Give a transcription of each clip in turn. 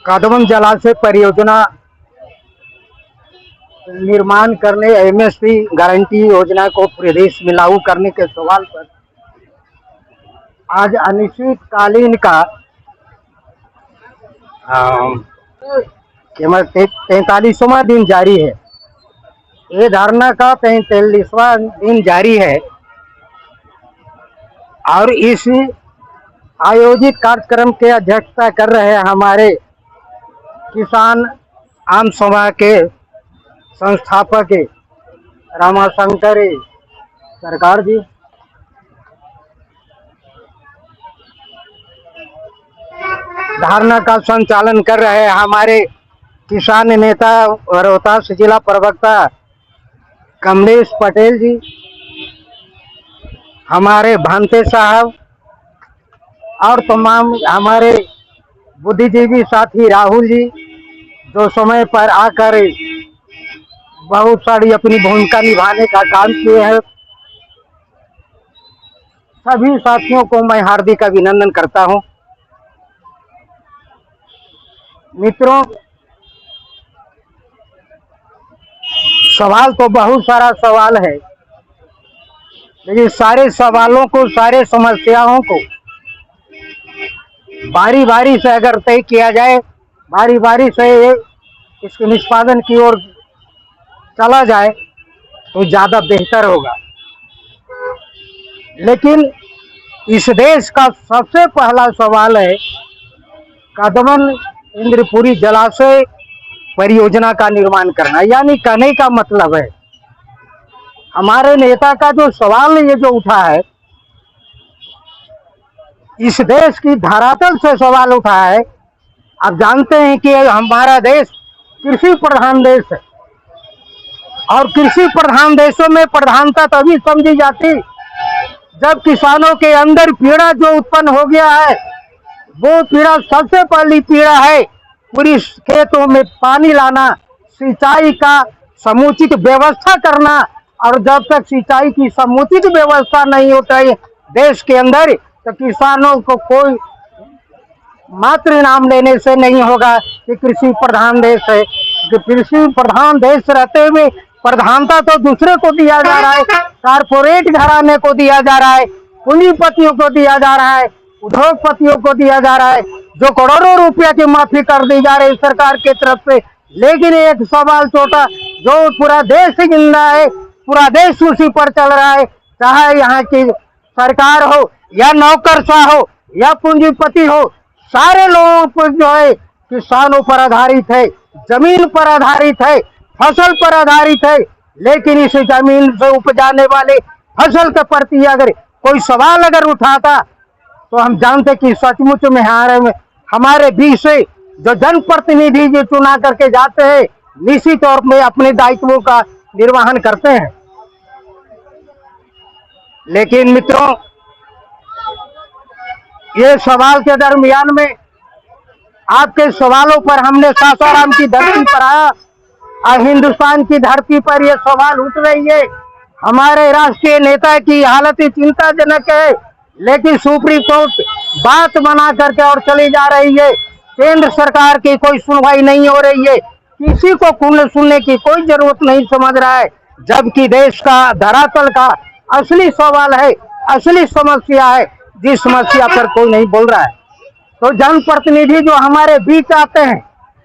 कादवन जलाशय परियोजना निर्माण करने एमएसपी गारंटी योजना को प्रदेश में लागू करने के सवाल पर आज अनिश्चितकालीन का 43वां दिन जारी है। ये धरना का 43वां दिन जारी है और इस आयोजित कार्यक्रम के अध्यक्षता कर रहे हैं हमारे किसान आम सभा के संस्थापक रामाशंकर सरकार जी। धरना का संचालन कर रहे हैं हमारे किसान नेता रोहतास जिला प्रवक्ता कमलेश पटेल जी, हमारे भांते साहब और तमाम हमारे बुद्धिजीवी साथी राहुल जी, जो समय पर आकर बहुत सारी अपनी भूमिका निभाने का काम किए हैं। सभी साथियों को मैं हार्दिक अभिनंदन करता हूं। मित्रों, सवाल तो बहुत सारा सवाल है, लेकिन सारे सवालों को, सारे समस्याओं को बारी बारी से अगर तय किया जाए, बारी बारी से इसके निष्पादन की ओर चला जाए तो ज़्यादा बेहतर होगा। लेकिन इस देश का सबसे पहला सवाल है कादवन इंद्रपुरी जलाशय परियोजना का निर्माण करना। यानी कहने का मतलब है, हमारे नेता का जो सवाल ये जो उठा है, इस देश की धरातल से सवाल उठा है। आप जानते हैं कि हमारा देश कृषि प्रधान देश है और कृषि प्रधान देशों में प्रधानता तभी समझी जाती जब किसानों के अंदर पीड़ा जो उत्पन्न हो गया है, वो पीड़ा सबसे पहली पीड़ा है पूरी खेतों में पानी लाना, सिंचाई का समुचित व्यवस्था करना। और जब तक सिंचाई की समुचित व्यवस्था नहीं होता है देश के अंदर, तो किसानों को कोई मात्र नाम लेने से नहीं होगा कि कृषि प्रधान देश है। कृषि प्रधान देश रहते हुए प्रधानता तो दूसरे को दिया जा रहा है, कारपोरेट घराने को दिया जा रहा है, पूंजीपतियों को दिया जा रहा है, उद्योगपतियों को दिया जा रहा है, जो करोड़ों रुपया की माफी कर दी जा रही है सरकार की तरफ से। लेकिन एक सवाल छोटा, जो पूरा देश जिंदा है, पूरा देश उसी पर चल रहा है, चाहे यहाँ की सरकार हो या नौकरशाह हो या पूंजीपति हो, सारे लोगों को जो है किसानों पर आधारित है, जमीन पर आधारित है, फसल पर आधारित है। लेकिन इस जमीन से उपजाने वाले फसल के प्रति अगर कोई सवाल अगर उठाता तो हम जानते कि सचमुच में हमारे बीच से जो जनप्रतिनिधि जो चुना करके जाते हैं, निश्चित तौर में अपने दायित्वों का निर्वहन करते हैं। लेकिन मित्रों, ये सवाल के दरमियान में आपके सवालों पर हमने सासाराम की धरती पर आया और हिंदुस्तान की धरती पर यह सवाल उठ रही है। हमारे राष्ट्रीय नेता की हालत चिंताजनक है, लेकिन सुप्रीम कोर्ट बात बना करके और चली जा रही है। केंद्र सरकार की कोई सुनवाई नहीं हो रही है, किसी को सुनने की कोई जरूरत नहीं समझ रहा है, जबकि देश का धरातल का असली सवाल है, असली समस्या है, जिस समस्या पर कोई नहीं बोल रहा है। तो जनप्रतिनिधि जो हमारे बीच आते हैं,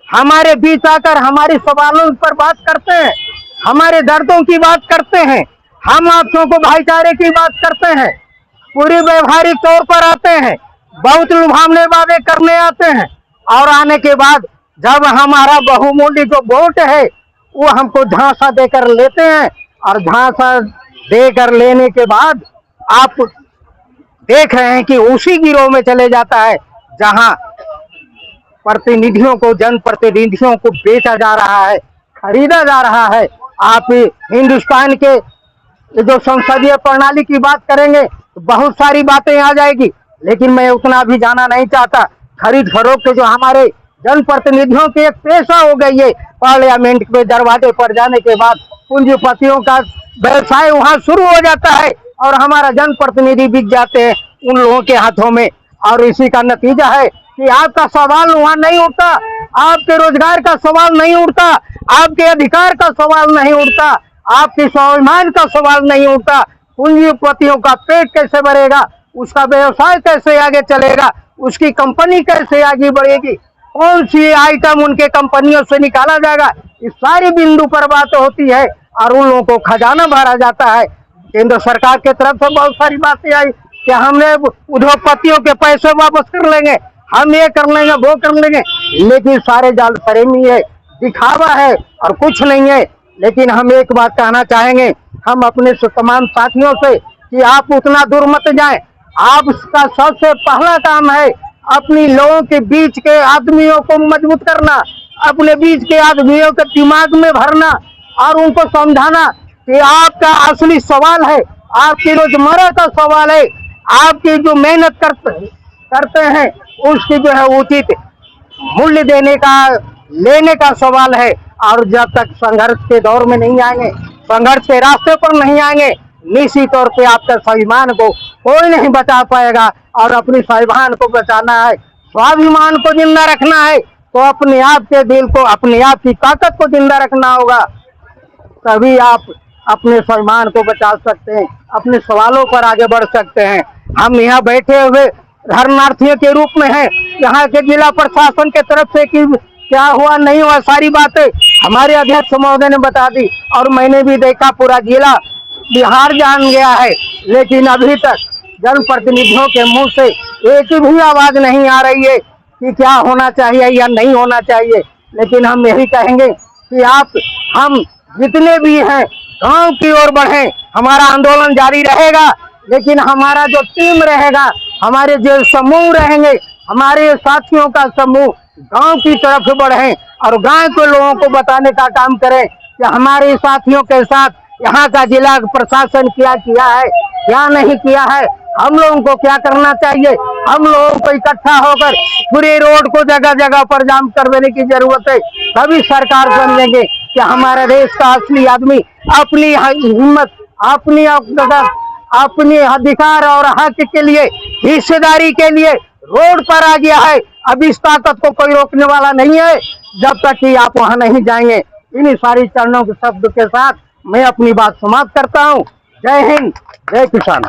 हमारे बीच आकर हमारे सवालों पर बात करते हैं, हमारे दर्दों की बात करते हैं, हम आपसों को भाईचारे की बात करते हैं, पूरी व्यवहारिक तौर पर आते हैं, बहुत लुभावने वादे करने आते हैं, और आने के बाद जब हमारा बहुमूल्य जो वोट है वो हमको झांसा देकर लेते हैं, और झांसा देकर लेने के बाद आप देख रहे हैं कि उसी गिरोह में चले जाता है जहां प्रतिनिधियों को, जनप्रतिनिधियों को बेचा जा रहा है, खरीदा जा रहा है। आप हिंदुस्तान के जो संसदीय प्रणाली की बात करेंगे तो बहुत सारी बातें आ जाएगी, लेकिन मैं उतना भी जाना नहीं चाहता। खरीद फरोख्त जो हमारे जनप्रतिनिधियों की एक पेशा हो गई है, पार्लियामेंट के दरवाजे पर जाने के बाद पूंजीपतियों का व्यवसाय वहां शुरू हो जाता है और हमारा जनप्रतिनिधि बिक जाते हैं उन लोगों के हाथों में। और इसी का नतीजा है कि आपका सवाल वहां नहीं उठता, आपके रोजगार का सवाल नहीं उठता, आपके अधिकार का सवाल नहीं उठता, आपके स्वाभिमान का सवाल नहीं उठता। पूंजीपतियों का पेट कैसे भरेगा, उसका व्यवसाय कैसे आगे चलेगा, उसकी कंपनी कैसे आगे बढ़ेगी, कौन सी आइटम उनके कंपनियों से निकाला जाएगा, इस सारी बिंदु पर बात होती है और उन लोगों को खजाना भरा जाता है। केंद्र सरकार की तरफ से बहुत सारी बातें आई कि हमने उद्योगपतियों के पैसे वापस कर लेंगे, हम ये कर लेंगे, वो कर लेंगे, लेकिन सारे जाल फरेमी है, दिखावा है और कुछ नहीं है। लेकिन हम एक बात कहना चाहेंगे, हम अपने तमाम साथियों से कि आप उतना दूर मत जाएं। आपका सबसे पहला काम है अपनी लोगों के बीच के आदमियों को मजबूत करना, अपने बीच के आदमियों के दिमाग में भरना और उनको समझाना कि आपका असली सवाल है, आपकी रोजमर्रा का सवाल है, आपकी जो मेहनत करते हैं उसकी जो है उचित मूल्य देने का, लेने का सवाल है। और जब तक संघर्ष के दौर में नहीं आएंगे, संघर्ष के रास्ते पर नहीं आएंगे, निश्चित तौर पे आपका स्वाभिमान को कोई नहीं बचा पाएगा। और अपनी स्वाभिमान को बचाना है, स्वाभिमान को जिंदा रखना है, तो अपने आप के दिल को, अपने आप की ताकत को जिंदा रखना होगा, तभी आप अपने स्वाभिमान को बचा सकते हैं, अपने सवालों पर आगे बढ़ सकते हैं। हम यहाँ बैठे हुए धर्मार्थियों के रूप में हैं, यहाँ के जिला प्रशासन के तरफ से कि क्या हुआ नहीं हुआ सारी बातें हमारे अध्यक्ष महोदय ने बता दी और मैंने भी देखा, पूरा जिला बिहार जान गया है। लेकिन अभी तक जनप्रतिनिधियों के मुंह से एक भी आवाज नहीं आ रही है कि क्या होना चाहिए या नहीं होना चाहिए। लेकिन हम यही कहेंगे कि हम जितने भी हैं गांव की ओर बढ़ें, हमारा आंदोलन जारी रहेगा, लेकिन हमारा जो टीम रहेगा, हमारे जो समूह रहेंगे, हमारे साथियों का समूह गांव की तरफ बढ़े और गांव के लोगों को बताने का काम करें कि हमारे साथियों के साथ यहाँ का जिला प्रशासन क्या किया है, क्या नहीं किया है, हम लोगों को क्या करना चाहिए। हम लोगों को इकट्ठा होकर पूरे रोड को जगह जगह पर जाम कर देने की जरूरत है, तभी सरकार बनेंगे कि हमारे देश का असली आदमी अपनी हिम्मत, अपनी अधिकार और हक के लिए, हिस्सेदारी के लिए रोड पर आ गया है। अब इस ताकत को कोई रोकने वाला नहीं है जब तक कि आप वहां नहीं जाएंगे। इन्हीं सारी चरणों के शब्द के साथ मैं अपनी बात समाप्त करता हूं। जय हिंद, जय किसान।